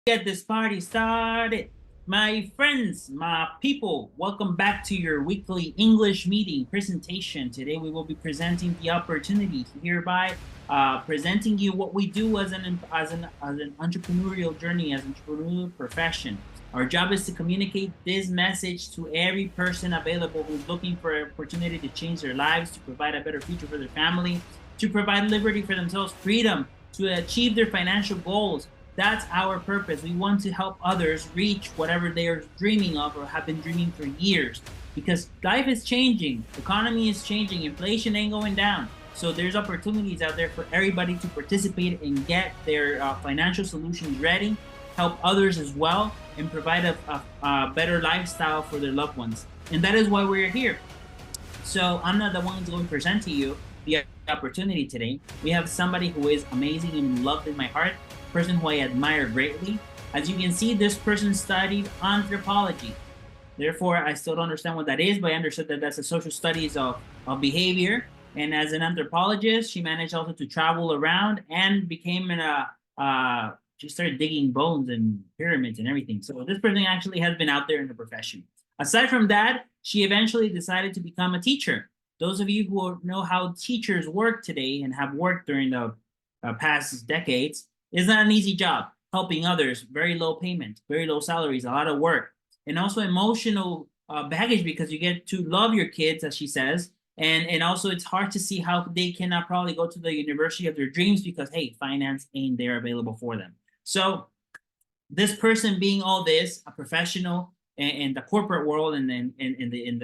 Get this party started. My friends, my people, welcome back to your weekly English meeting presentation. Today we will be presenting the opportunity hereby, presenting you what we do as an entrepreneurial journey, as an entrepreneurial profession. Our job is to communicate this message to every person available who's looking for an opportunity to change their lives, to provide a better future for their family, to provide liberty for themselves, freedom, to achieve their financial goals. That's our purpose. We want to help others reach whatever they are dreaming of or have been dreaming for years. Because life is changing, economy is changing, inflation ain't going down. So there's opportunities out there for everybody to participate and get their financial solutions ready, help others as well, and provide a better lifestyle for their loved ones. And that is why we're here. So I'm not the one who's going to present to you the opportunity today. We have somebody who is amazing and loved in my heart, a person who I admire greatly. As you can see, this person studied anthropology. Therefore, I still don't understand what that is, but I understood that that's a social studies of behavior. And as an anthropologist, she managed also to travel around and became she started digging bones and pyramids and everything. So this person actually has been out there in the profession. Aside from that, she eventually decided to become a teacher. Those of you who know how teachers work today and have worked during the past decades, it's not an easy job. Helping others, very low payment, very low salaries, a lot of work, and also emotional baggage because you get to love your kids, as she says, and also it's hard to see how they cannot probably go to the university of their dreams because hey, finance ain't there available for them. So this person being all this, a professional in the corporate world and then in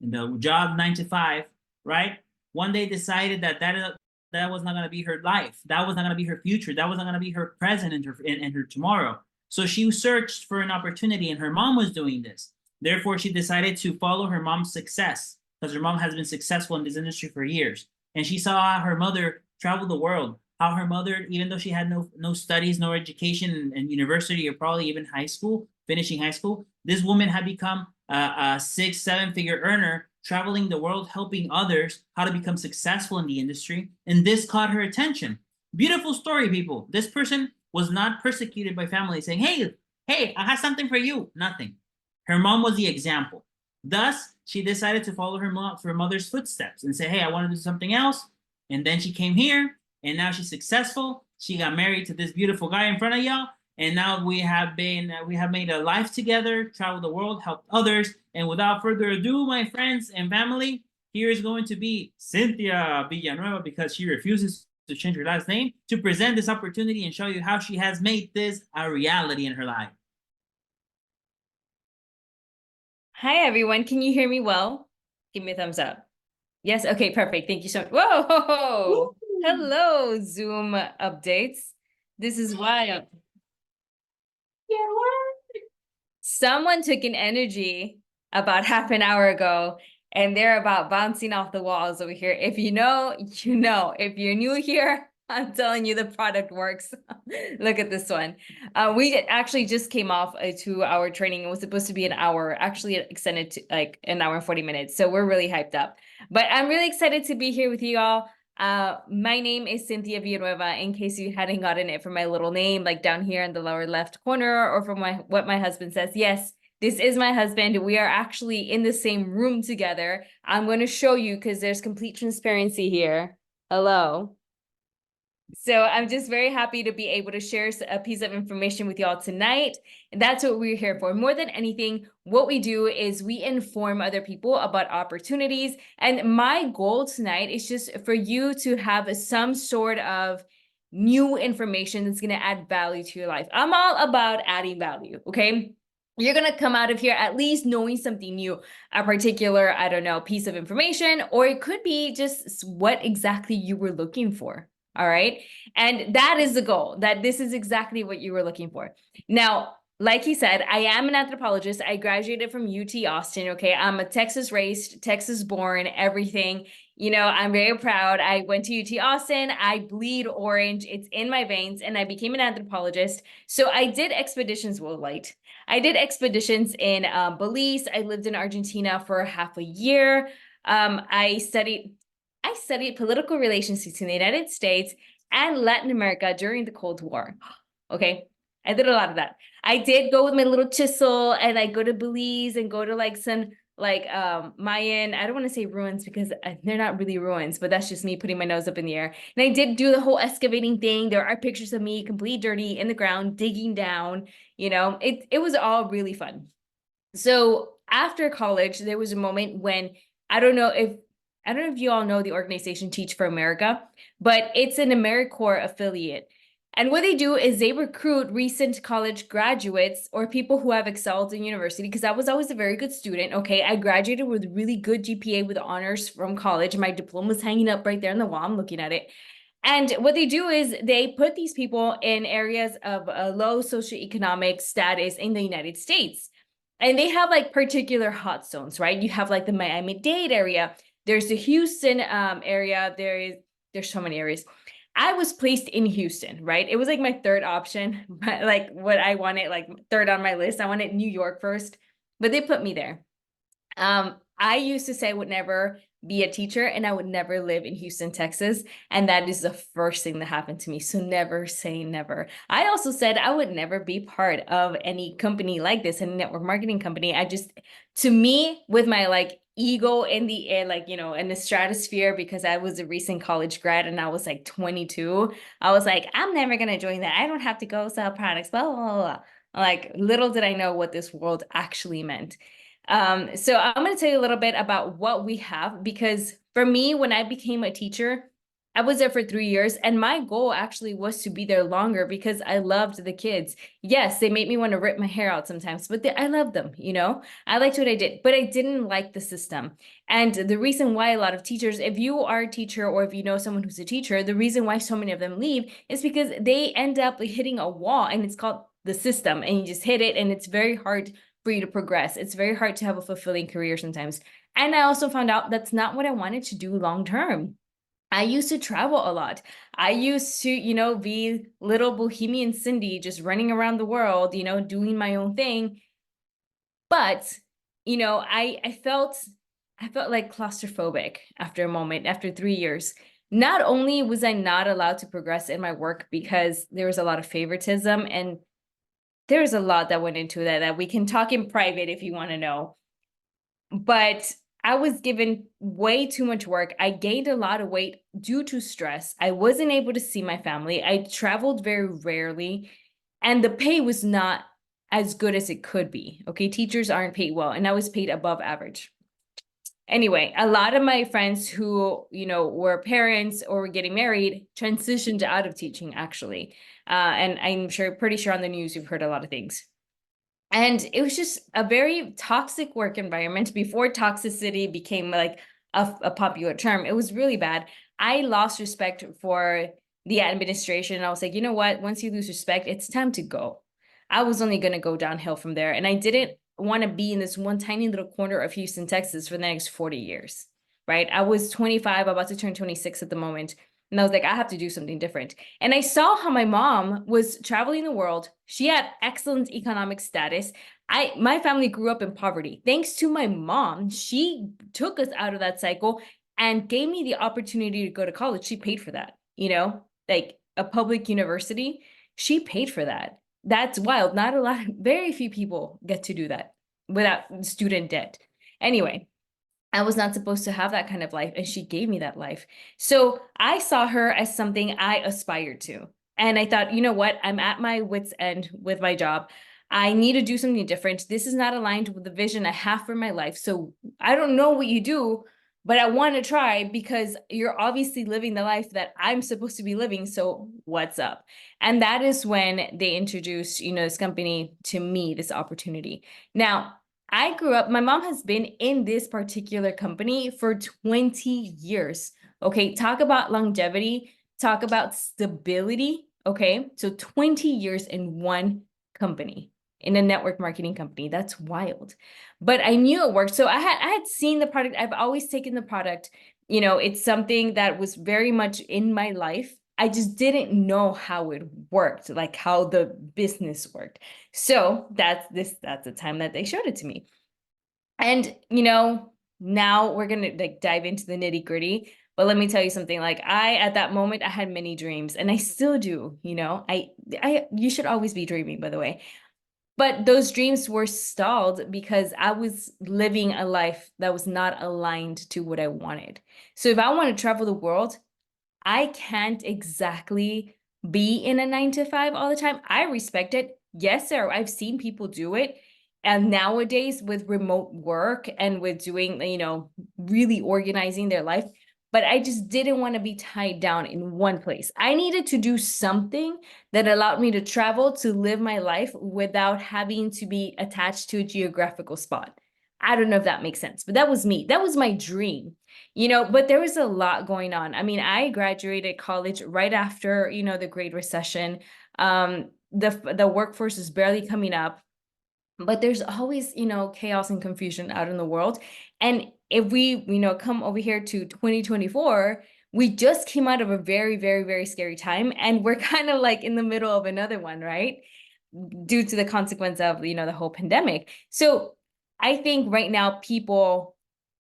the job 9 to 5, right? One day decided that was not going to be her life. That was not going to be her future. That was not going to be her present and her tomorrow. So she searched for an opportunity, and her mom was doing this. Therefore, she decided to follow her mom's success because her mom has been successful in this industry for years. And she saw her mother travel the world, how her mother, even though she had no studies, no education in university or probably even high school, finishing high school, this woman had become a 6, 7 figure earner, traveling the world, helping others how to become successful in the industry. And this caught her attention. Beautiful story, people. This person was not persecuted by family saying, hey, I have something for you. Nothing. Her mom was the example. Thus, she decided to follow her mother's footsteps and say, hey, I want to do something else. And then she came here, and now she's successful. She got married to this beautiful guy in front of y'all, and now we have made a life together, traveled the world, helped others. And without further ado, my friends and family, here is going to be Cynthia Villanueva, because she refuses to change her last name, to present this opportunity and show you how she has made this a reality in her life. Hi, everyone. Can you hear me well? Give me a thumbs up. Yes. Okay, perfect. Thank you so much. Whoa. Hello, Zoom updates. This is wild. Someone took an energy about half an hour ago, and they're about bouncing off the walls over here. If you know, you know. If you're new here, I'm telling you the product works. Look at this one. We actually just came off a 2-hour training. It was supposed to be an hour, actually extended to like an hour and 40 minutes. So we're really hyped up. But I'm really excited to be here with you all. My name is Cynthia Villanueva, in case you hadn't gotten it from my little name, like down here in the lower left corner, or from what my husband says. Yes, this is my husband. We are actually in the same room together. I'm going to show you because there's complete transparency here. Hello. So I'm just very happy to be able to share a piece of information with y'all tonight. And that's what we're here for. More than anything, what we do is we inform other people about opportunities. And my goal tonight is just for you to have some sort of new information that's going to add value to your life. I'm all about adding value, okay? You're going to come out of here at least knowing something new, a particular, I don't know, piece of information, or it could be just what exactly you were looking for. All right. And that is the goal, that this is exactly what you were looking for. Now, like he said, I am an anthropologist. I graduated from UT Austin. Okay. I'm a Texas raised, Texas born, everything. You know, I'm very proud. I went to UT Austin. I bleed orange. It's in my veins. And I became an anthropologist. So I did expeditions worldwide. I did expeditions in Belize. I lived in Argentina for half a year. I studied political relations between the United States and Latin America during the Cold War. Okay. I did a lot of that. I did go with my little chisel and I go to Belize and go to like some like Mayan, I don't want to say ruins because they're not really ruins, but that's just me putting my nose up in the air. And I did do the whole excavating thing. There are pictures of me completely dirty in the ground, digging down, it was all really fun. So after college, there was a moment when I don't know if I don't know if you all know the organization Teach for America, but it's an AmeriCorps affiliate. And what they do is they recruit recent college graduates or people who have excelled in university, because I was always a very good student. Okay, I graduated with really good GPA with honors from college. My diploma is hanging up right there on the wall. I'm looking at it. And what they do is they put these people in areas of a low socioeconomic status in the United States. And they have like particular hot zones, right? You have like the Miami-Dade area. There's the Houston area. There's so many areas. I was placed in Houston, right? It was like my third option, but like what I wanted, like third on my list. I wanted New York first, but they put me there. I used to say I would never be a teacher and I would never live in Houston, Texas. And that is the first thing that happened to me. So never say never. I also said I would never be part of any company like this, any network marketing company. To me, with my like ego in the air, like, in the stratosphere, because I was a recent college grad and I was like 22, I was like, I'm never going to join that. I don't have to go sell products, blah, blah, blah, blah. Like, little did I know what this world actually meant. So I'm going to tell you a little bit about what we have, because for me, when I became a teacher, I was there for 3 years, and my goal actually was to be there longer because I loved the kids. Yes, they made me want to rip my hair out sometimes, but I loved them, I liked what I did, but I didn't like the system. And the reason why a lot of teachers, if you are a teacher or if you know someone who's a teacher, the reason why so many of them leave is because they end up like hitting a wall, and it's called the system, and you just hit it, and it's very hard for you to progress. It's very hard to have a fulfilling career sometimes. And I also found out that's not what I wanted to do long term. I used to travel a lot. I used to, be little bohemian Cindy, just running around the world, doing my own thing. But, I felt like claustrophobic after a moment, after 3 years. Not only was I not allowed to progress in my work because there was a lot of favoritism, and there's a lot that went into that we can talk in private if you want to know. But I was given way too much work. I gained a lot of weight due to stress. I wasn't able to see my family. I traveled very rarely, and the pay was not as good as it could be. Okay, teachers aren't paid well, and I was paid above average. Anyway, a lot of my friends who, were parents or were getting married transitioned out of teaching, actually. And I'm pretty sure on the news you've heard a lot of things. And it was just a very toxic work environment before toxicity became like a popular term. It was really bad. I lost respect for the administration. I was like, you know what? Once you lose respect, it's time to go. I was only going to go downhill from there. And I didn't want to be in this one tiny little corner of Houston, Texas for the next 40 years, right? I was 25, about to turn 26 at the moment. And I was like, I have to do something different. And I saw how my mom was traveling the world. She had excellent economic status. My family grew up in poverty. Thanks to my mom, she took us out of that cycle and gave me the opportunity to go to college. She paid for that, like a public university. She paid for that. That's wild. Not a lot, very few people get to do that without student debt. Anyway, I was not supposed to have that kind of life, and she gave me that life. So I saw her as something I aspired to. And I thought, you know what? I'm at my wit's end with my job. I need to do something different. This is not aligned with the vision I have for my life. So I don't know what you do, but I want to try because you're obviously living the life that I'm supposed to be living. So what's up? And that is when they introduced, this company to me, this opportunity. Now, I grew up, my mom has been in this particular company for 20 years. Okay, talk about longevity, talk about stability. Okay, so 20 years in one company, in a network marketing company. That's wild. But I knew it worked. So I had seen the product. I've always taken the product. It's something that was very much in my life. I just didn't know how it worked, like how the business worked. So that's the time that they showed it to me. And now we're gonna like dive into the nitty-gritty. But let me tell you something, like I at that moment I had many dreams and I still do, you know. I you should always be dreaming, by the way. But those dreams were stalled because I was living a life that was not aligned to what I wanted. So if I want to travel the world, I can't exactly be in a 9 to 5 all the time. I respect it. Yes, sir. I've seen people do it. And nowadays, with remote work and with doing, really organizing their life, but I just didn't want to be tied down in one place. I needed to do something that allowed me to travel to live my life without having to be attached to a geographical spot. I don't know if that makes sense, but that was me. That was my dream. But there was a lot going on. I mean, I graduated college right after, the Great Recession. The workforce is barely coming up, but there's always, chaos and confusion out in the world. And if we, come over here to 2024, we just came out of a very, very, very scary time, and we're kind of like in the middle of another one, right? Due to the consequence of, the whole pandemic. So I think right now people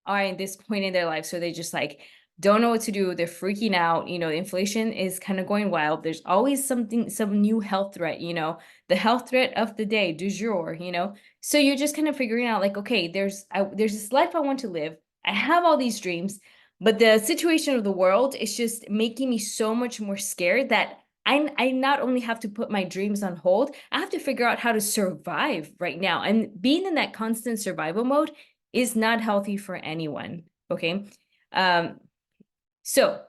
are in this point in their life, so they just like don't know what to do. They're freaking out. Inflation is kind of going wild. There's always something, some new health threat, the health threat of the day, du jour. So you're just kind of figuring out like, okay, there's this life I want to live. I have all these dreams, but the situation of the world is just making me so much more scared that I not only have to put my dreams on hold, I have to figure out how to survive right now. And being in that constant survival mode is not healthy for anyone. Okay. Um, so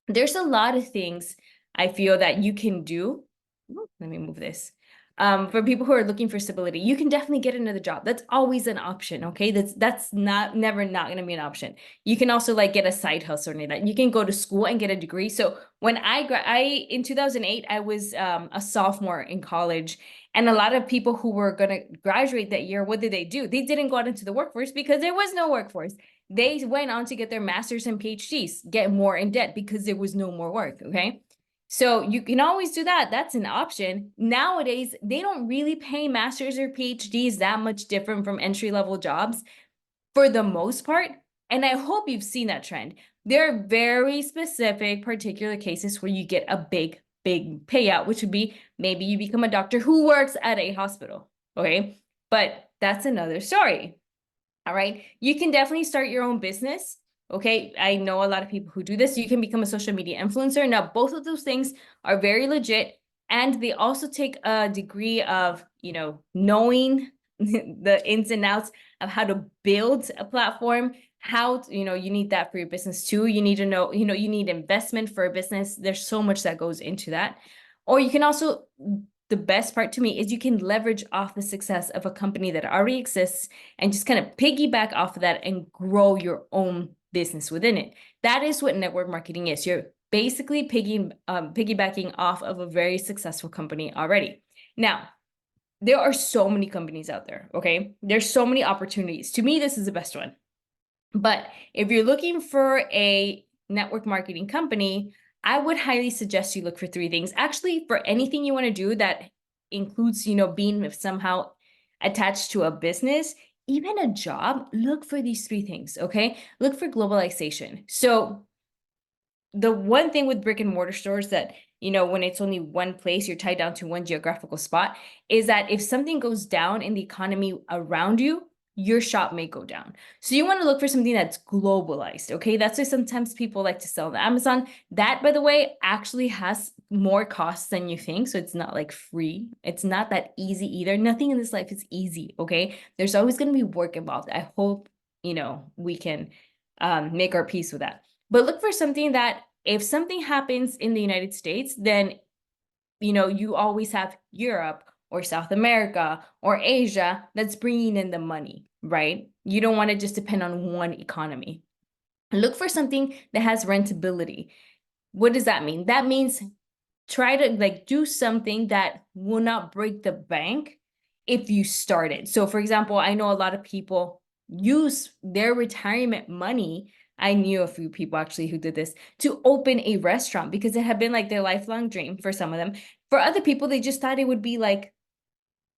there's a lot of things I feel that you can do. Let me move this. For people who are looking for stability, you can definitely get another job. That's always an option. Okay, that's not never not going to be an option. You can also like get a side hustle or that. You can go to school and get a degree. So when I in 2008, I was a sophomore in college, and a lot of people who were going to graduate that year, what did they do? They didn't go out into the workforce because there was no workforce. They went on to get their masters and PhDs, get more in debt because there was no more work. Okay. So you can always do that. That's an option. Nowadays, they don't really pay masters or PhDs that much different from entry-level jobs for the most part. And I hope you've seen that trend. There are very specific, particular cases where you get a big, big payout, which would be maybe you become a doctor who works at a hospital. Okay. But that's another story. All right. You can definitely start your own business. Okay. I know a lot of people who do this. You can become a social media influencer. Now, both of those things are very legit. And they also take a degree of, knowing the ins and outs of how to build a platform, how, you need that for your business too. You need to know, you need investment for a business. There's so much that goes into that. Or you can also, the best part to me is you can leverage off the success of a company that already exists and just kind of piggyback off of that and grow your own business within it. That is what network marketing is. You're basically piggybacking off of a very successful company already. Now, there are so many companies out there, okay? There's so many opportunities. To me, this is the best one. But if you're looking for a network marketing company, I would highly suggest you look for 3 things. Actually, for anything you want to do that includes, being somehow attached to a business, even a job, look for these 3 things, okay? Look for globalization. So the one thing with brick and mortar stores that, when it's only one place, you're tied down to one geographical spot, is that if something goes down in the economy around you, your shop may go down. So you want to look for something that's globalized, okay? That's why sometimes people like to sell on Amazon. That, by the way, actually has more costs than you think. So it's not like free. It's not that easy either. Nothing in this life is easy, okay? There's always going to be work involved. I hope, we can make our peace with that. But look for something that if something happens in the United States, then, you always have Europe or South America or Asia that's bringing in the money, right? You don't want to just depend on one economy. Look for something that has rentability. What does that mean? That means try to like do something that will not break the bank if you start it. So for example, I know a lot of people use their retirement money. I knew a few people actually who did this to open a restaurant because it had been like their lifelong dream for some of them. For other people, they just thought it would be like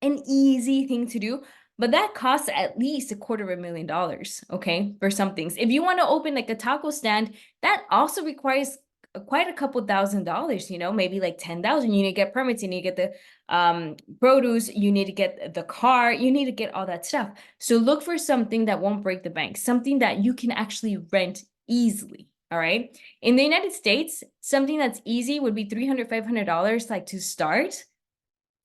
an easy thing to do. but that costs at least $250,000, okay, for some things. If you want to open like a taco stand, that also requires quite a couple $1,000s, maybe like 10,000. You need to get permits, you need to get the produce, you need to get the car, you need to get all that stuff. So look for something that won't break the bank, something that you can actually rent easily. All right. In the United States, something that's easy would be $300, $500, like to start.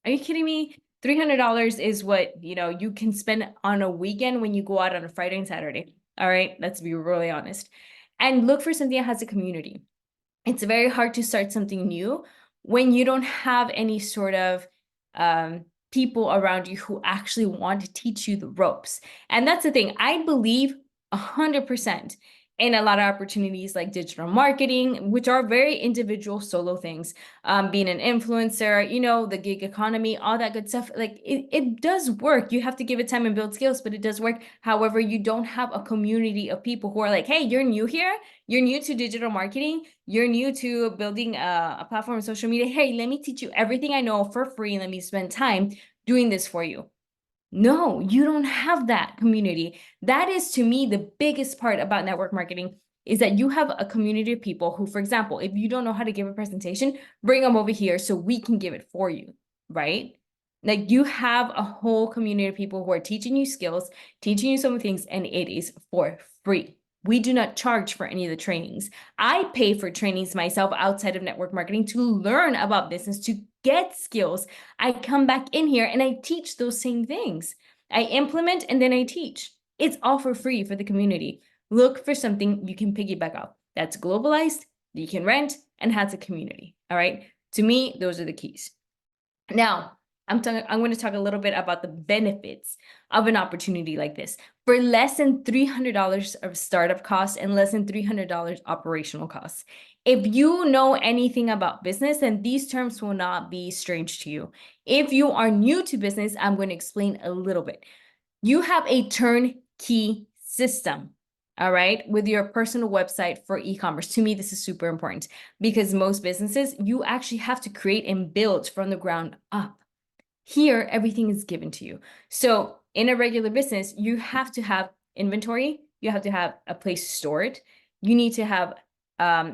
Are you kidding me? $300 is what, you can spend on a weekend when you go out on a Friday and Saturday. All right. Let's be really honest. And look for something that has a community. It's very hard to start something new when you don't have any sort of people around you who actually want to teach you the ropes. And that's the thing. I believe 100% in a lot of opportunities like digital marketing, which are very individual solo things, being an influencer, the gig economy, all that good stuff. Like it does work. You have to give it time and build skills, but it does work. However, you don't have a community of people who are like, hey, you're new here. You're new to digital marketing. You're new to building a platform on social media. Hey, let me teach you everything I know for free. And let me spend time doing this for you. No, you don't have that community. That is, to me, the biggest part about network marketing is that you have a community of people who, for example, if you don't know how to give a presentation, bring them over here so we can give it for you, right? Like you have a whole community of people who are teaching you skills, teaching you some things, and it is for free. We do not charge for any of the trainings. I pay for trainings myself outside of network marketing to learn about business, to get skills. I come back in here and I teach those same things. I implement and then I teach. It's all for free for the community. Look for something you can piggyback off that's globalized, that you can rent, and has a community. All right. To me, those are the keys. Now, I'm going to talk a little bit about the benefits of an opportunity like this. For less than $300 of startup costs and less than $300 operational costs. If you know anything about business, then these terms will not be strange to you. If you are new to business, I'm going to explain a little bit. You have a turnkey system, all right, with your personal website for e-commerce. To me, this is super important because most businesses, you actually have to create and build from the ground up. Here, everything is given to you. So in a regular business, you have to have inventory. You have to have a place to store it. You need to have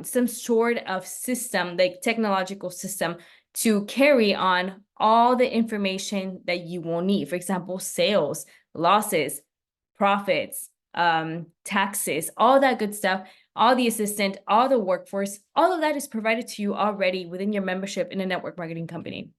some sort of system, like technological system, to carry on all the information that you will need. For example, sales, losses, profits, taxes, all that good stuff, all the assistant, all the workforce, all of that is provided to you already within your membership in a network marketing company.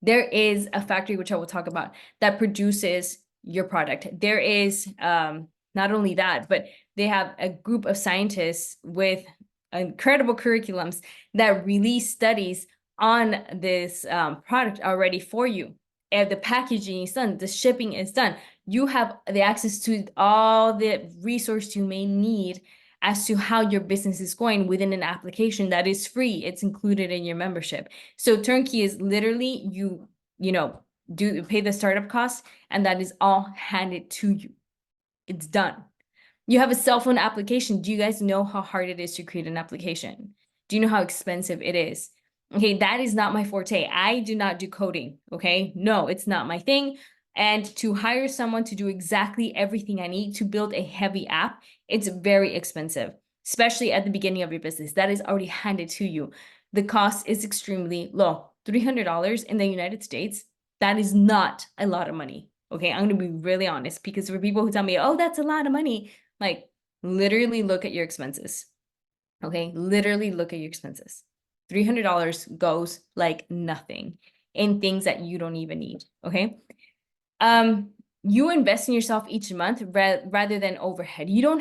There is a factory, which I will talk about, that produces your product. There is not only that, but they have a group of scientists with incredible curriculums that release studies on this product already for you. And the packaging is done, the shipping is done. You have the access to all the resources you may need as to how your business is going within an application that is free. It's included in your membership. So turnkey is literally you do pay the startup costs, and that is all handed to you. It's done. You have a cell phone application. Do you guys know how hard it is to create an application? Do you know how expensive it is? Okay, that is not my forte. I do not do coding. Okay, no, it's not my thing. And to hire someone to do exactly everything I need to build a heavy app, it's very expensive, especially at the beginning of your business. That is already handed to you. The cost is extremely low. $300 in the United States, that is not a lot of money. Okay, I'm going to be really honest, because for people who tell me, oh, that's a lot of money, like literally look at your expenses. Okay, literally look at your expenses. $300 goes like nothing in things that you don't even need. Okay. You invest in yourself each month rather than overhead. You don't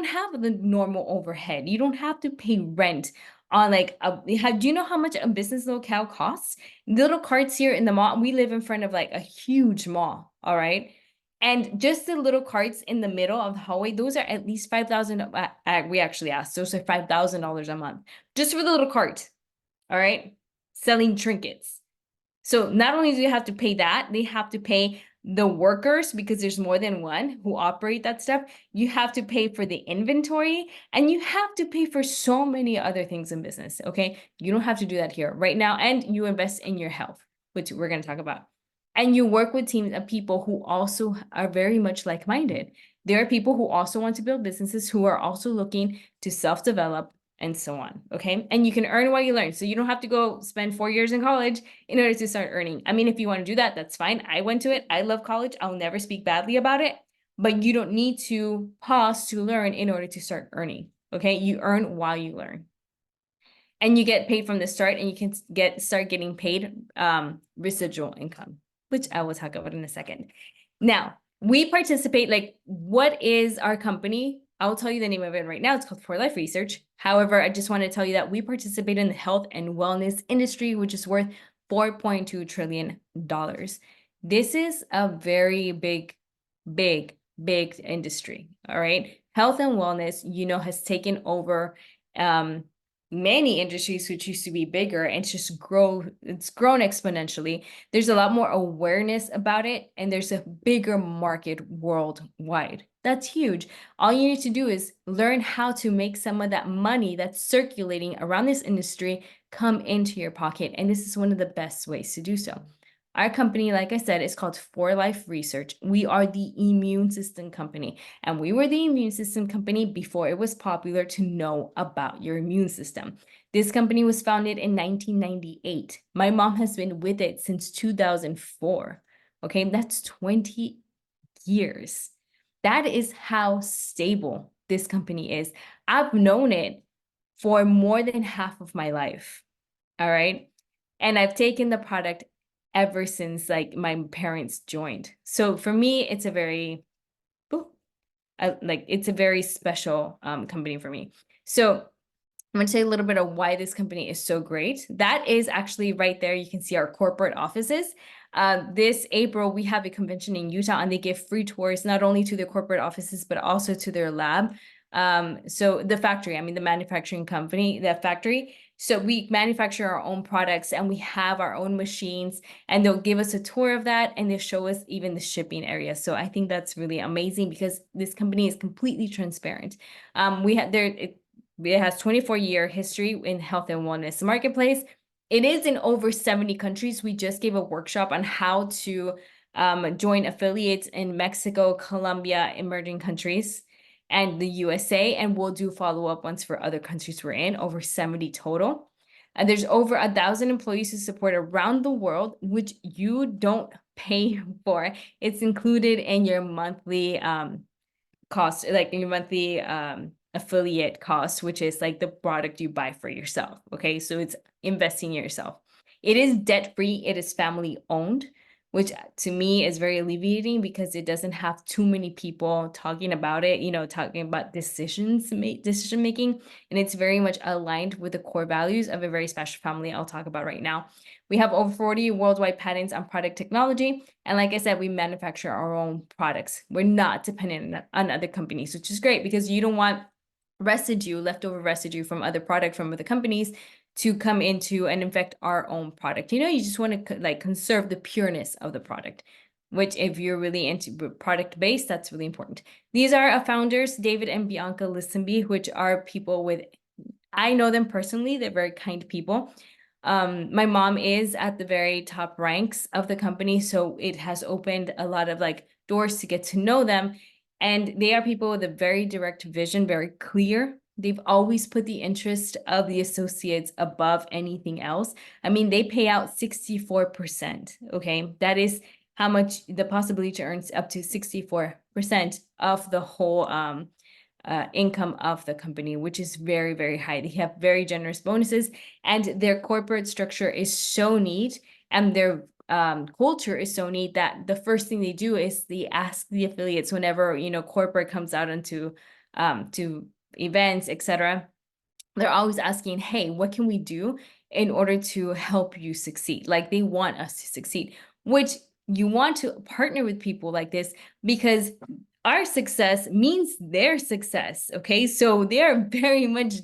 have the normal overhead. You don't have to pay rent on like do you know how much a business locale costs? Little carts here in the mall. We live in front of like a huge mall, all right? And just the little carts in the middle of the hallway, those are at least 5,000. We actually asked, those are $5,000 a month just for the little cart, all right? Selling trinkets. So not only do you have to pay that, they have to pay the workers, because there's more than one who operate that stuff. You have to pay for the inventory, and you have to pay for so many other things in business, okay? You don't have to do that here right now, and you invest in your health, which we're going to talk about. And you work with teams of people who also are very much like-minded. There are people who also want to build businesses, who are also looking to self-develop and so on, okay? And you can earn while you learn. So you don't have to go spend 4 years in college in order to start earning. I mean, if you want to do that, that's fine. I went to it. I love college. I'll never speak badly about it, but you don't need to pause to learn in order to start earning, okay? You earn while you learn. And you get paid from the start, and you can start getting paid residual income, which I will talk about in a second. Now, we participate, like, what is our company? I'll tell you the name of it right now. It's called For Life Research. However, I just want to tell you that we participate in the health and wellness industry, which is worth $4.2 trillion. This is a very big, big, big industry, all right? Health and wellness, has taken over many industries which used to be bigger, and it's grown exponentially. There's a lot more awareness about it, and there's a bigger market worldwide. That's huge. All you need to do is learn how to make some of that money that's circulating around this industry come into your pocket, and this is one of the best ways to do so. Our company, like I said, is called For Life Research. We are the immune system company, and we were the immune system company before it was popular to know about your immune system. This company was founded in 1998. My mom has been with it since 2004. Okay, that's 20 years. That is how stable this company is. I've known it for more than half of my life. All right. And I've taken the product ever since like my parents joined. So for me, it's a very, it's a very special company for me. So I'm going to tell you a little bit of why this company is so great. That is actually right there. You can see our corporate offices. This April, we have a convention in Utah, and they give free tours not only to their corporate offices, but also to their lab. So the factory, I mean, the manufacturing company, the factory. So we manufacture our own products, and we have our own machines, and they'll give us a tour of that, and they'll show us even the shipping area. So I think that's really amazing because this company is completely transparent. It has 24-year history in health and wellness marketplace. It is in over 70 countries. We just gave a workshop on how to join affiliates in Mexico, Colombia, emerging countries, and the USA, and we'll do follow-up ones for other countries we're in, over 70 total. And there's over 1,000 employees who support around the world, which you don't pay for. It's included in your monthly cost, like in your monthly affiliate cost, which is like the product you buy for yourself. Okay, so it's investing in yourself. It is debt-free. It is family owned, which to me is very alleviating because it doesn't have too many people talking about it, talking about decision making, and it's very much aligned with the core values of a very special family I'll talk about right now. We have over 40 worldwide patents on product technology, and like I said, we manufacture our own products. We're not dependent on other companies, which is great because you don't want leftover residue from other product from other companies to come into and infect our own product. You just want to like conserve the pureness of the product, which if you're really into product based, that's really important. These are our founders, David and Bianca Listenby, which are people I know them personally. They're very kind people. My mom is at the very top ranks of the company, so it has opened a lot of like doors to get to know them. And they are people with a very direct vision, very clear. They've always put the interest of the associates above anything else. I mean, they pay out 64%, okay? That is how much the possibility to earn up to 64% of the whole income of the company, which is very, very high. They have very generous bonuses, and their corporate structure is so neat, and their culture is so neat that the first thing they do is they ask the affiliates whenever corporate comes out into to events, etc. They're always asking, hey, what can we do in order to help you succeed? Like they want us to succeed, which you want to partner with people like this because our success means their success. Okay, so they're very much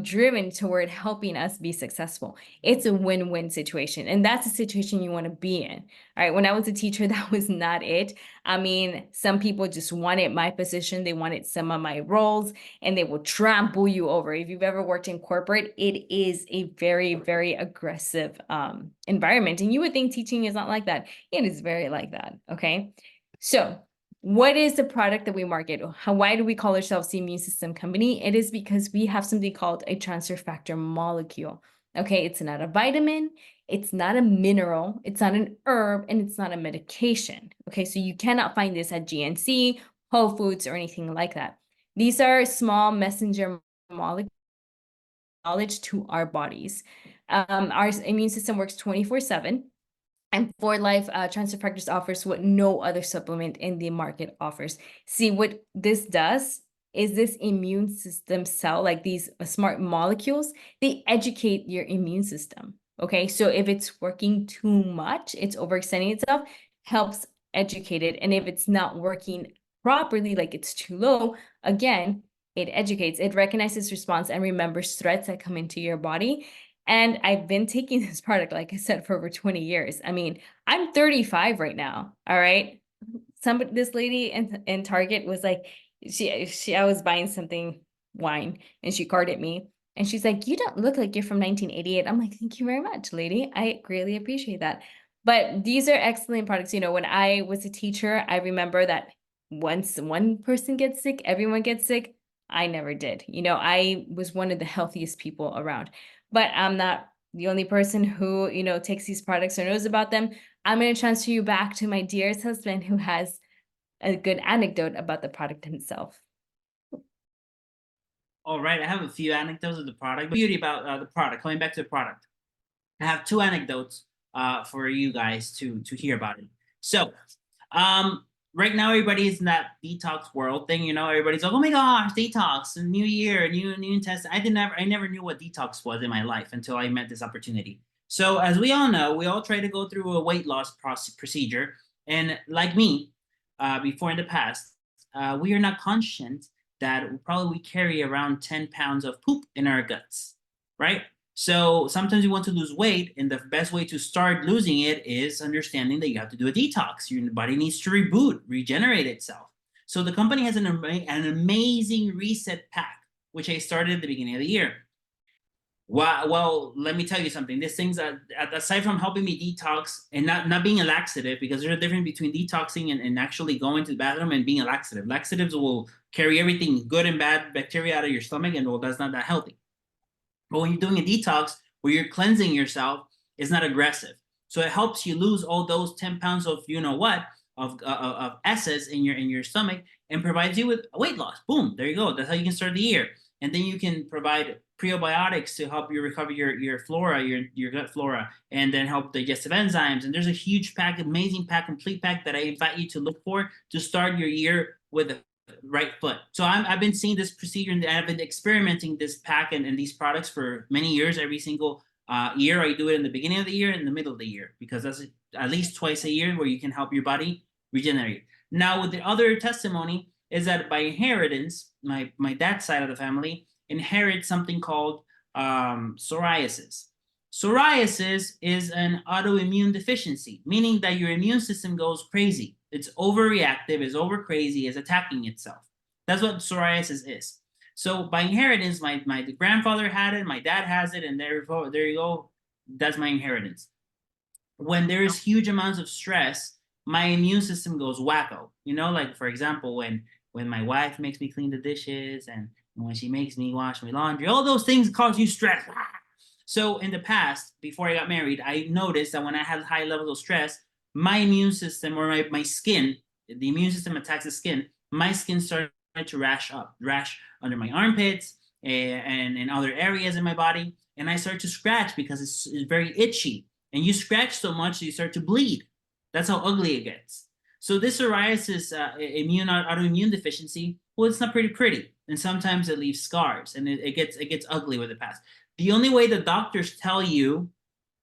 driven toward helping us be successful. It's a win-win situation. And that's a situation you want to be in. All right. When I was a teacher, that was not it. I mean, some people just wanted my position, they wanted some of my roles, and they will trample you over. If you've ever worked in corporate, it is a very, very aggressive environment. And you would think teaching is not like that. It is very like that. Okay. So, what is the product that we market? Why do we call ourselves the immune system company? It is because we have something called a transfer factor molecule. Okay, it's not a vitamin, it's not a mineral, it's not an herb, and it's not a medication. Okay, so you cannot find this at GNC, Whole Foods, or anything like that. These are small messenger molecules to our bodies. Our immune system works 24/7. And For Life Transfer Factors offers what no other supplement in the market offers. See, what this does is this immune system cell, like these smart molecules, they educate your immune system. Okay, so if it's working too much, it's overextending itself, helps educate it. And if it's not working properly, like it's too low, again, it educates, it recognizes response and remembers threats that come into your body. And I've been taking this product, like I said, for over 20 years. I mean, I'm 35 right now. All right. This lady in Target was like, I was buying something, wine, and she carded me. And she's like, "You don't look like you're from 1988." I'm like, "Thank you very much, lady. I greatly appreciate that." But these are excellent products. When I was a teacher, I remember that once one person gets sick, everyone gets sick. I never did. I was one of the healthiest people around. But I'm not the only person who, takes these products or knows about them. I'm going to transfer you back to my dearest husband who has a good anecdote about the product himself. All right, I have a few anecdotes of the product. Beauty about the product. Coming back to the product, I have two anecdotes for you guys to hear about it. So, right now everybody is in that detox world thing. Everybody's like, "Oh my gosh, detox! And new year, new test." I never knew what detox was in my life until I met this opportunity. So, as we all know, we all try to go through a weight loss procedure, and like me, before in the past, we are not conscious that probably we carry around 10 pounds of poop in our guts, right? So sometimes you want to lose weight, and the best way to start losing it is understanding that you have to do a detox. Your body needs to reboot, regenerate itself. So the company has an amazing reset pack, which I started at the beginning of the year. Well, let me tell you something. This thing's aside from helping me detox and not being a laxative, because there's a difference between detoxing and actually going to the bathroom and being a laxative. Laxatives will carry everything good and bad bacteria out of your stomach, and well, that's not that healthy. But when you're doing a detox where you're cleansing yourself, it's not aggressive. So it helps you lose all those 10 pounds of what of excess in your stomach, and provides you with weight loss. Boom, there you go. That's how you can start the year. And then you can provide prebiotics to help you recover your flora, your gut flora, and then help digestive enzymes. And there's a huge pack, amazing pack, complete pack that I invite you to look for to start your year with a right foot. So I've been seeing this procedure, and I've been experimenting this pack and these products for many years. Every single year, I do it in the beginning of the year and in the middle of the year, because that's at least twice a year where you can help your body regenerate. Now, with the other testimony is that by inheritance, my dad's side of the family inherits something called psoriasis. Psoriasis is an autoimmune deficiency, meaning that your immune system goes crazy. It's overreactive, it's over crazy, it's attacking itself. That's what psoriasis is. So by inheritance, my grandfather had it, my dad has it, and there you go. That's my inheritance. When there is huge amounts of stress, my immune system goes wacko. Like for example, when my wife makes me clean the dishes, and when she makes me wash my laundry, all those things cause you stress. So in the past, before I got married, I noticed that when I had high levels of stress, my immune system, or my skin, the immune system attacks the skin, my skin started to rash under my armpits and in other areas in my body. And I started to scratch because it's very itchy. And you scratch so much, you start to bleed. That's how ugly it gets. So this psoriasis, autoimmune deficiency, well, it's not pretty. And sometimes it leaves scars, and it gets ugly with the past. The only way the doctors tell you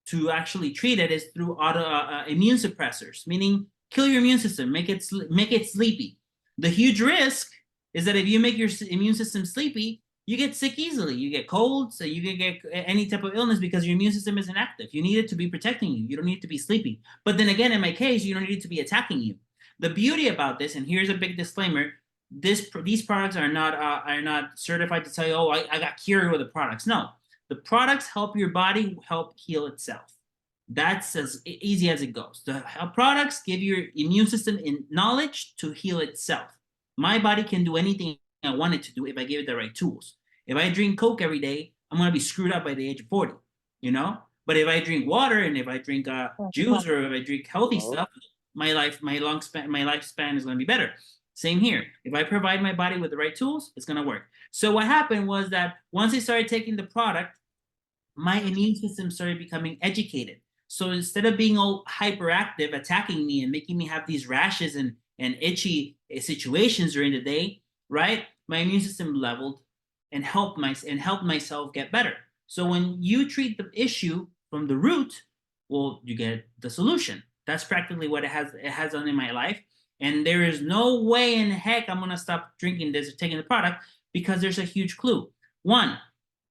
to actually treat it is through immune suppressors, meaning kill your immune system, make it sleepy. The huge risk is that if you make your immune system sleepy, you get sick easily. You get colds, so you can get any type of illness because your immune system isn't active. You need it to be protecting you. You don't need it to be sleeping. But then again, in my case, you don't need it to be attacking you. The beauty about this, and here's a big disclaimer: these products are not certified to tell you, oh, I got cured with the products. No, the products help your body help heal itself. That's as easy as it goes. The products give your immune system in knowledge to heal itself. My body can do anything I want it to do if I give it the right tools. If I drink Coke every day, I'm gonna be screwed up by the age of 40, you know. But if I drink water and if I drink juice or if I drink healthy stuff, my lifespan is gonna be better. Same here. If I provide my body with the right tools, it's gonna work. So what happened was that once I started taking the product, my immune system started becoming educated. So instead of being all hyperactive, attacking me and making me have these rashes and itchy situations during the day, right? My immune system leveled and helped myself get better. So when you treat the issue from the root, well, you get the solution. That's practically what it has done in my life. And there is no way in heck I'm gonna stop drinking this or taking the product because there's a huge clue. One,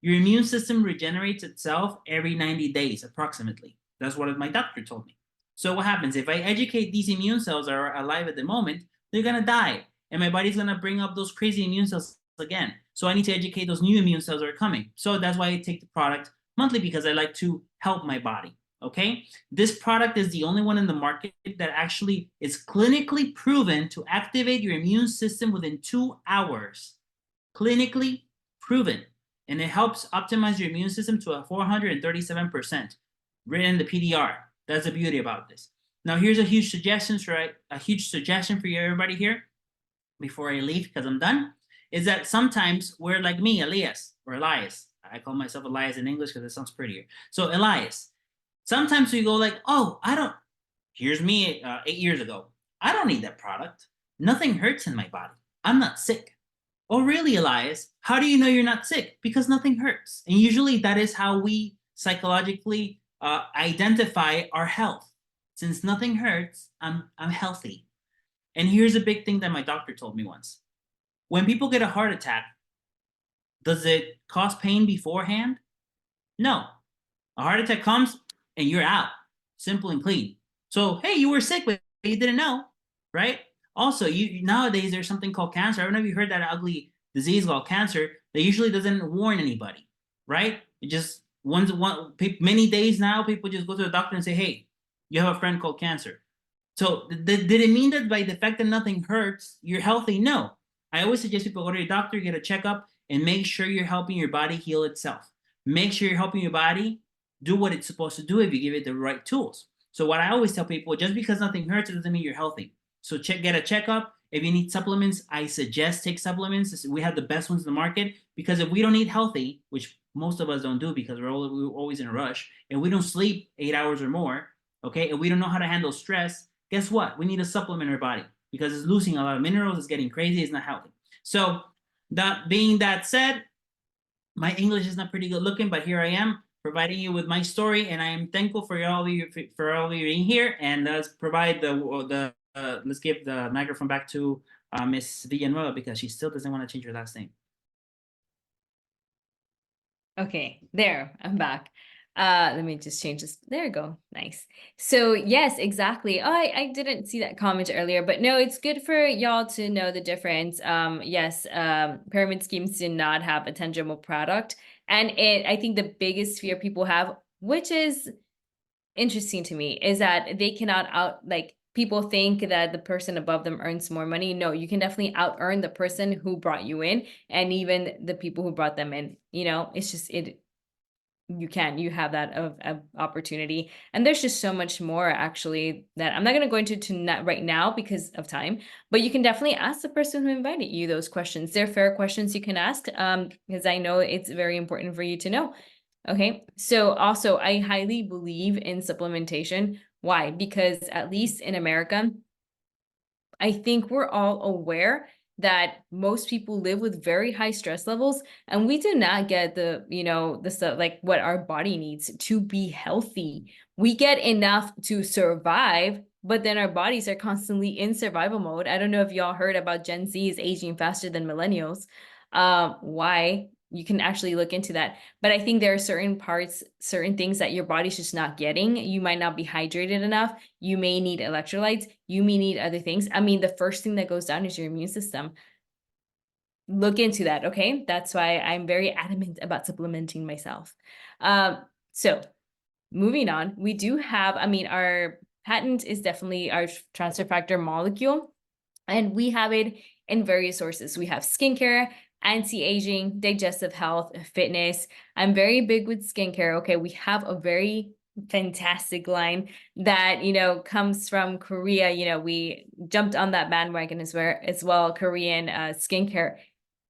your immune system regenerates itself every 90 days, approximately. That's what my doctor told me. So what happens if I educate these immune cells that are alive at the moment? They're gonna die, and my body's gonna bring up those crazy immune cells again. So I need to educate those new immune cells that are coming. So that's why I take the product monthly because I like to help my body. Okay, this product is the only one in the market that actually is clinically proven to activate your immune system within 2 hours. Clinically proven, and it helps optimize your immune system to a 437%, written in the PDR. That's the beauty about this. Now, here's a huge suggestion for everybody here before I leave because I'm done. Is that sometimes we're like me, Elias or Elias. I call myself Elias in English because it sounds prettier. So Elias. Sometimes we go like, oh, I don't. Here's me 8 years ago. I don't need that product. Nothing hurts in my body. I'm not sick. Oh, really, Elias? How do you know you're not sick? Because nothing hurts. And usually that is how we psychologically identify our health. Since nothing hurts, I'm healthy. And here's a big thing that my doctor told me once. When people get a heart attack, does it cause pain beforehand? No. A heart attack comes and you're out. Simple and clean. So, hey, you were sick, but you didn't know, right? Also, you nowadays there's something called cancer. I don't know if you heard that ugly disease called cancer that usually doesn't warn anybody, right? It just many days now, people just go to the doctor and say, "Hey, you have a friend called cancer." So did it mean that by the fact that nothing hurts, you're healthy? No. I always suggest people go to your doctor, get a checkup, and make sure you're helping your body heal itself. Make sure you're helping your body do what it's supposed to do if you give it the right tools. So what I always tell people, just because nothing hurts, it doesn't mean you're healthy. So get a checkup. If you need supplements, I suggest take supplements. We have the best ones in the market because if we don't eat healthy, which most of us don't do because we're always in a rush, and we don't sleep 8 hours or more, okay, and we don't know how to handle stress, guess what? We need to supplement our body because it's losing a lot of minerals, it's getting crazy, it's not healthy. So that being that said, my English is not pretty good looking, but here I am providing you with my story, and I am thankful for all of you being here. And let's provide let's give the microphone back to Miss Villanueva because she still doesn't want to change her last name. Okay, there, I'm back. Let me just change this. There you go. Nice. So yes, exactly. Oh, I didn't see that comment earlier, but no, it's good for y'all to know the difference. Yes, pyramid schemes do not have a tangible product. And I think the biggest fear people have, which is interesting to me, is that they cannot people think that the person above them earns more money. No, you can definitely out earn the person who brought you in and even the people who brought them in. It's just you have that of opportunity. And there's just so much more actually that I'm not going to go into right now because of time, but you can definitely ask the person who invited you those questions. They're fair questions you can ask because I know it's very important for you to know. Okay, so also I highly believe in supplementation. Why? Because at least in America, I think we're all aware that most people live with very high stress levels, and we do not get the stuff like what our body needs to be healthy. We get enough to survive, but then our bodies are constantly in survival mode. I don't know if y'all heard about Gen Z is aging faster than millennials. Why? you can actually look into that. But I think there are certain parts, certain things that your body's just not getting. You might not be hydrated enough. You may need electrolytes. You may need other things. I mean, the first thing that goes down is your immune system. Look into that, okay? That's why I'm very adamant about supplementing myself. So moving on, we do have, I mean, our patent is definitely our transfer factor molecule, and we have it in various sources. We have skincare, anti-aging, digestive health, fitness. I'm very big with skincare. Okay, we have a very fantastic line that comes from Korea. We jumped on that bandwagon as well. Korean skincare.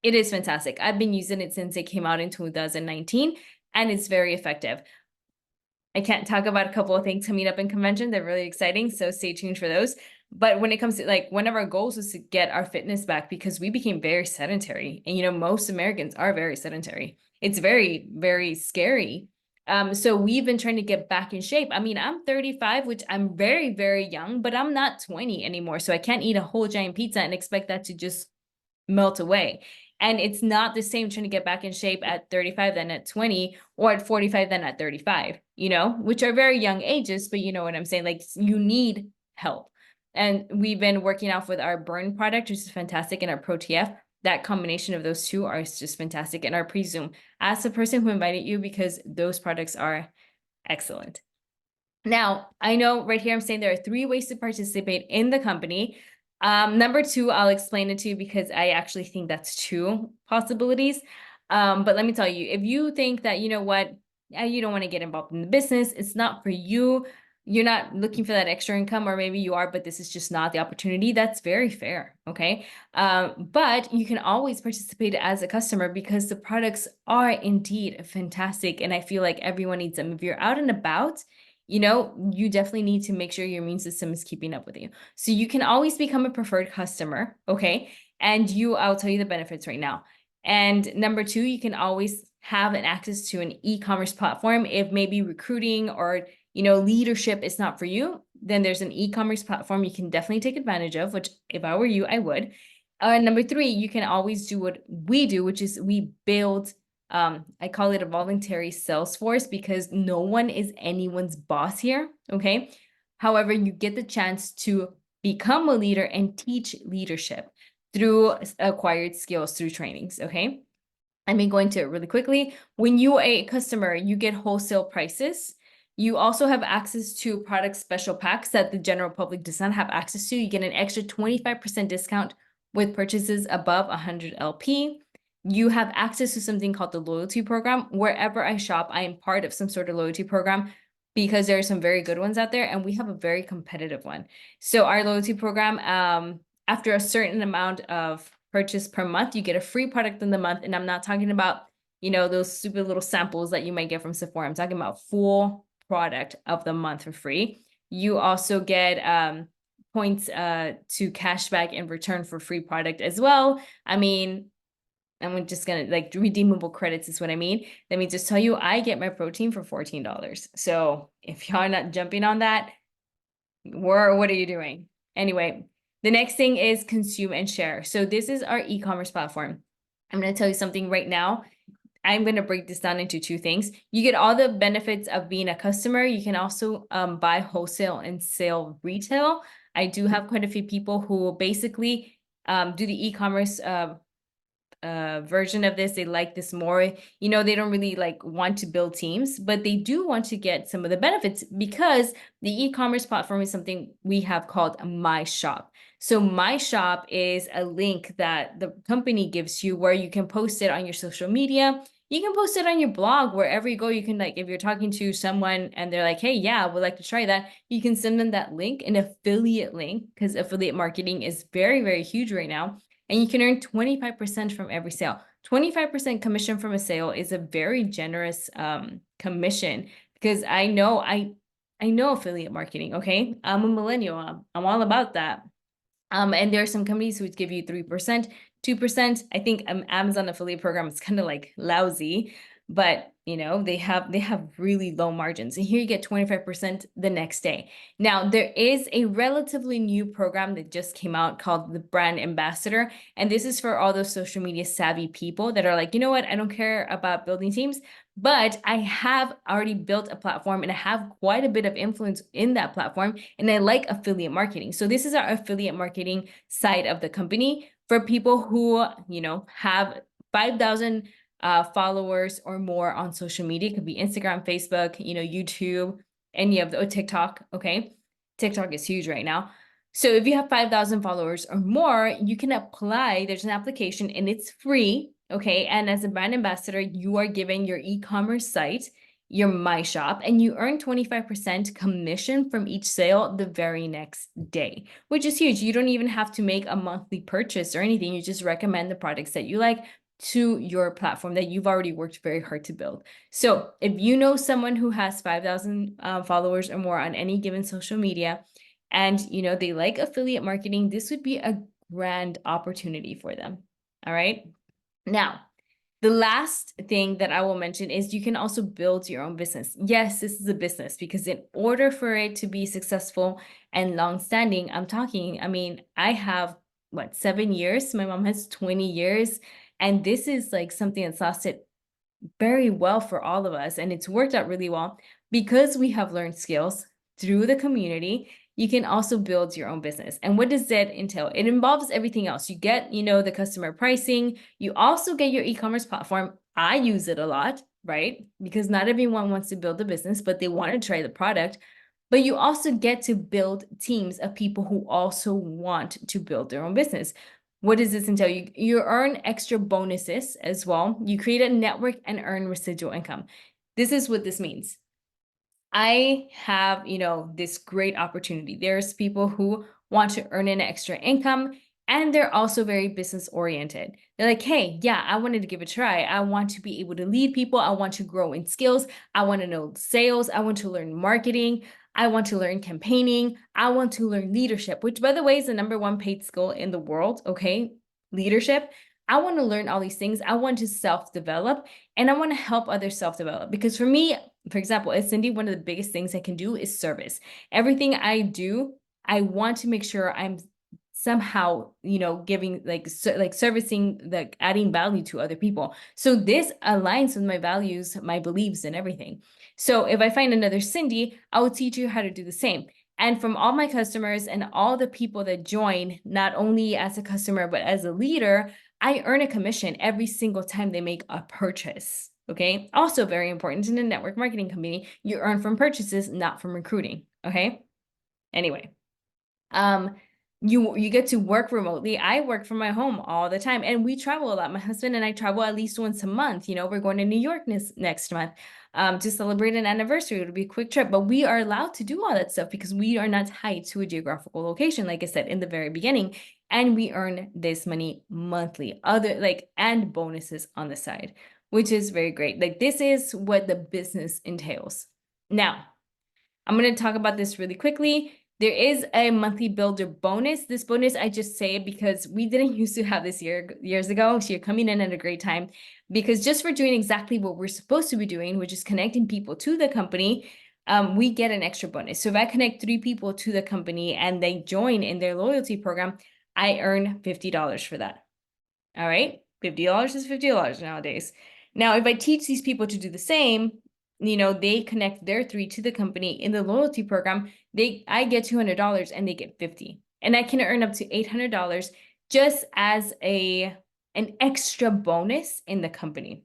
It is fantastic. I've been using it since it came out in 2019, and it's very effective. I can't talk about a couple of things coming up in convention. They're really exciting, so stay tuned for those. But when it comes to like one of our goals was to get our fitness back because we became very sedentary. And most Americans are very sedentary. It's very, very scary. So we've been trying to get back in shape. I mean, I'm 35, which I'm very, very young, but I'm not 20 anymore. So I can't eat a whole giant pizza and expect that to just melt away. And it's not the same trying to get back in shape at 35 than at 20 or at 45 than at 35, which are very young ages, but you know what I'm saying? Like you need help. And we've been working off with our burn product, which is fantastic, and our ProTF. That combination of those two are just fantastic. And our Presume. Ask the person who invited you because those products are excellent. Now, I know right here I'm saying there are 3 ways to participate in the company. Number 2, I'll explain it to you because I actually think that's 2 possibilities. But let me tell you, if you think that, you know what, you don't want to get involved in the business, it's not for you, you're not looking for that extra income, or maybe you are, but this is just not the opportunity, that's very fair, okay? But you can always participate as a customer because the products are indeed fantastic, and I feel like everyone needs them. If you're out and about, you definitely need to make sure your immune system is keeping up with you. So you can always become a preferred customer, okay? And I'll tell you the benefits right now. And number 2, you can always have an access to an e-commerce platform. If maybe recruiting or, leadership is not for you, then there's an e-commerce platform you can definitely take advantage of, which if I were you, I would. Number 3, you can always do what we do, which is we build I call it a voluntary sales force because no one is anyone's boss here, okay? However, you get the chance to become a leader and teach leadership through acquired skills, through trainings, okay? Let me go into it really quickly. When you are a customer, you get wholesale prices. You also have access to product special packs that the general public does not have access to. You get an extra 25% discount with purchases above 100 LP. You have access to something called the loyalty program. Wherever I shop, I am part of some sort of loyalty program because there are some very good ones out there, and we have a very competitive one. So our loyalty program, after a certain amount of purchase per month, you get a free product in the month. And I'm not talking about, those stupid little samples that you might get from Sephora. I'm talking about full product of the month for free. You also get points to cashback in return for free product as well. I mean, I'm just gonna like redeemable credits is what I mean. Let me just tell you, I get my protein for $14. So if y'all not jumping on that, what are you doing? Anyway, the next thing is consume and share. So this is our e-commerce platform. I'm gonna tell you something right now. I'm going to break this down into 2 things. You get all the benefits of being a customer. You can also buy wholesale and sell retail. I do have quite a few people who basically do the e-commerce version of this. They like this more. They don't really like want to build teams, but they do want to get some of the benefits because the e-commerce platform is something we have called My Shop. So My Shop is a link that the company gives you where you can post it on your social media. You can post it on your blog, wherever you go. You can, like, if you're talking to someone and they're like, hey, yeah, I would like to try that, you can send them that link, an affiliate link, because affiliate marketing is very, very huge right now. And you can earn 25% from every sale. 25% commission from a sale is a very generous commission because I know affiliate marketing, okay? I'm a millennial. I'm all about that. And there are some companies who would give you 3%, 2%. I think Amazon affiliate program is kind of like lousy, but they have really low margins, and here you get 25% the next day. Now, there is a relatively new program that just came out called the Brand Ambassador, and this is for all those social media savvy people that are like, you know what, I don't care about building teams, but I have already built a platform and I have quite a bit of influence in that platform, and I like affiliate marketing. So this is our affiliate marketing side of the company for people who, have 5,000 followers or more on social media. It could be Instagram, Facebook, YouTube, any of the, TikTok. Okay. TikTok is huge right now. So if you have 5,000 followers or more, you can apply. There's an application and it's free. Okay. And as a brand ambassador, you are given your e-commerce site, your My Shop, and you earn 25% commission from each sale the very next day, which is huge. You don't even have to make a monthly purchase or anything. You just recommend the products that you like to your platform that you've already worked very hard to build. So if you know someone who has 5,000 followers or more on any given social media, and they like affiliate marketing, this would be a grand opportunity for them. All right. Now, the last thing that I will mention is you can also build your own business. Yes, this is a business, because in order for it to be successful and long-standing, I have 7 years. My mom has 20 years. And this is like something that's lasted very well for all of us. And it's worked out really well because we have learned skills through the community. You can also build your own business. And what does that entail? It involves everything else. You get, the customer pricing. You also get your e-commerce platform. I use it a lot, right? Because not everyone wants to build a business, but they want to try the product. But you also get to build teams of people who also want to build their own business. What does this entail? You earn extra bonuses as well. You create a network and earn residual income. This is what this means. I have, this great opportunity. There's people who want to earn an extra income, and they're also very business oriented. They're like, hey, yeah, I wanted to give it a try. I want to be able to lead people. I want to grow in skills. I want to know sales. I want to learn marketing. I want to learn campaigning. I want to learn leadership, which, by the way, is the #1 paid skill in the world. Okay. Leadership. I want to learn all these things. I want to self-develop, and I want to help others self-develop, because for me, for example, as Cindy, one of the biggest things I can do is service. Everything I do, I want to make sure I'm somehow, giving like servicing, like adding value to other people. So this aligns with my values, my beliefs, and everything. So if I find another Cindy, I will teach you how to do the same. And from all my customers and all the people that join, not only as a customer, but as a leader, I earn a commission every single time they make a purchase. Okay. Also very important in a network marketing company, you earn from purchases, not from recruiting. Okay. Anyway, you get to work remotely. I work from my home all the time, and we travel a lot. My husband and I travel at least once a month. We're going to New York next month to celebrate an anniversary. It'll be a quick trip, but we are allowed to do all that stuff because we are not tied to a geographical location, like I said in the very beginning, and we earn this money monthly, and bonuses on the side, which is very great. Like, this is what the business entails. Now, I'm going to talk about this really quickly. There is a monthly builder bonus. This bonus, I just say it because we didn't used to have this years ago. So you're coming in at a great time, because just for doing exactly what we're supposed to be doing, which is connecting people to the company, we get an extra bonus. So if I connect 3 people to the company and they join in their loyalty program, I earn $50 for that. All right. $50 is $50 nowadays. Now, if I teach these people to do the same, they connect their 3 to the company in the loyalty program, I get $200 and they get 50. And I can earn up to $800 just as an extra bonus in the company.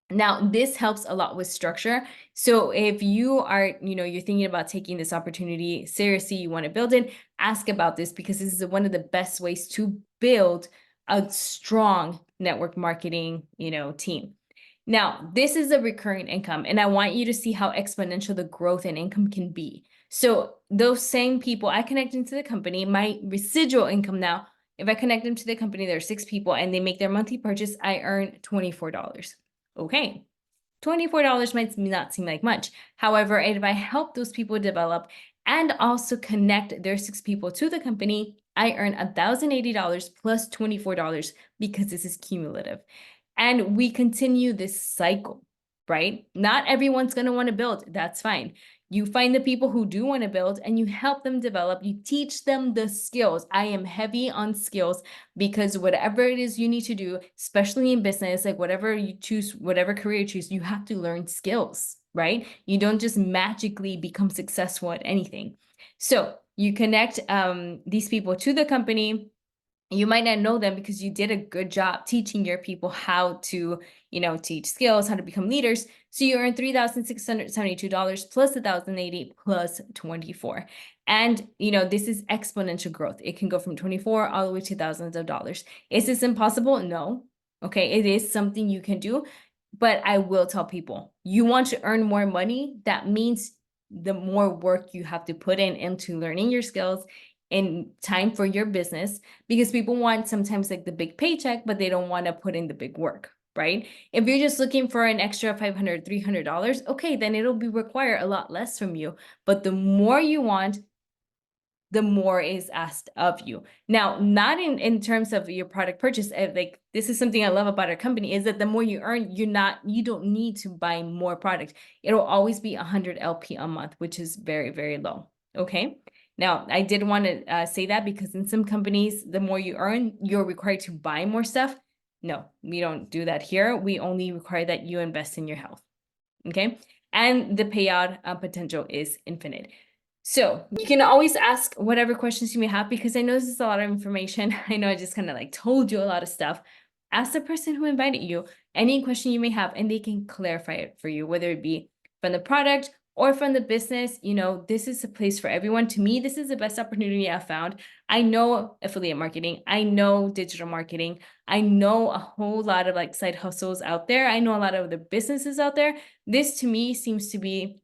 Now, this helps a lot with structure. So if you are, you're thinking about taking this opportunity seriously, you want to build it, ask about this, because this is one of the best ways to build a strong network marketing, team. Now, this is a recurring income, and I want you to see how exponential the growth in income can be. So those same people, I connect into the company, my residual income now, if I connect them to the company, there are 6 people and they make their monthly purchase, I earn $24. Okay. $24 might not seem like much. However, if I help those people develop and also connect their 6 people to the company, I earn $1,080 plus $24 because this is cumulative. And we continue this cycle. right? Not everyone's going to want to build. That's fine. You find the people who do want to build and you help them develop. You teach them the skills. I am heavy on skills because whatever it is you need to do, especially in business, like whatever you choose, whatever career you choose, you have to learn skills, right? You don't just magically become successful at anything. So you connect these people to the company. You might not know them because you did a good job teaching your people how to, teach skills, how to become leaders. So you earn $3,672 plus 1,080 plus 24. And, this is exponential growth. It can go from 24 all the way to thousands of dollars. Is this impossible? No. Okay. It is something you can do. But I will tell people, you want to earn more money. That means the more work you have to put into learning your skills and time for your business, because people want sometimes like the big paycheck, but they don't want to put in the big work, right? If you're just looking for an extra $500, $300, okay, then it'll be require a lot less from you. But the more you want, the more is asked of you. Now, not in terms of your product purchase, like this is something I love about our company, is that the more you earn, you don't need to buy more product. It'll always be 100 LP a month, which is very, very low. Okay. Now, I did want to say that because in some companies, the more you earn, you're required to buy more stuff. No, we don't do that here. We only require that you invest in your health. Okay. And the payout potential is infinite. So you can always ask whatever questions you may have, because I know this is a lot of information. I know I just kind of like told you a lot of stuff. Ask the person who invited you any question you may have, and they can clarify it for you, whether it be from the product or from the business. This is a place for everyone. To me, this is the best opportunity I've found. I know affiliate marketing. I know digital marketing. I know a whole lot of like side hustles out there. I know a lot of the businesses out there. This to me seems to be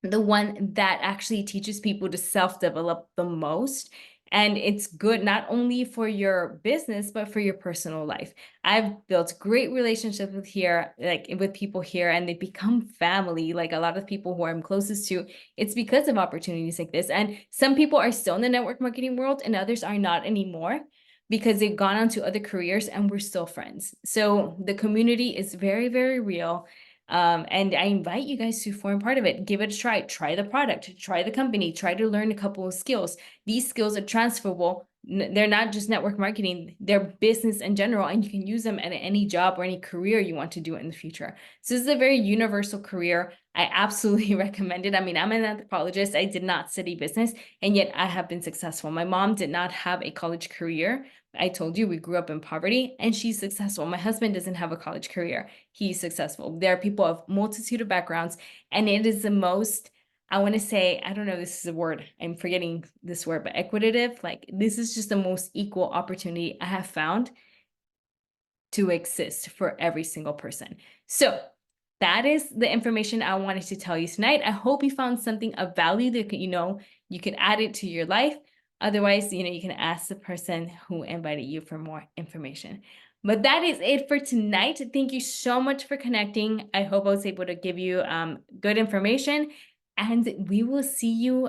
the one that actually teaches people to self-develop the most. And it's good not only for your business, but for your personal life. I've built great relationships with people here, and they become family. Like a lot of people who I'm closest to, it's because of opportunities like this. And some people are still in the network marketing world and others are not anymore because they've gone on to other careers, and we're still friends. So the community is very, very real. And I invite you guys to form part of it. Give it a try. Try the product, try the company, try to learn a couple of skills. These skills are transferable. They're not just network marketing, they're business in general, and you can use them at any job or any career you want to do in the future. So this is a very universal career. I absolutely recommend it. I mean, I'm an anthropologist. I did not study business, and yet I have been successful. My mom did not have a college career. I told you we grew up in poverty, and she's successful. My husband doesn't have a college career. He's successful. There are people of multitude of backgrounds, and it is the most, I want to say, I don't know if this is a word, I'm forgetting this word, but equitative. Like this is just the most equal opportunity I have found to exist for every single person. So that is the information I wanted to tell you tonight. I hope you found something of value that you can add it to your life. Otherwise, you can ask the person who invited you for more information. But that is it for tonight. Thank you so much for connecting. I hope I was able to give you good information, and we will see you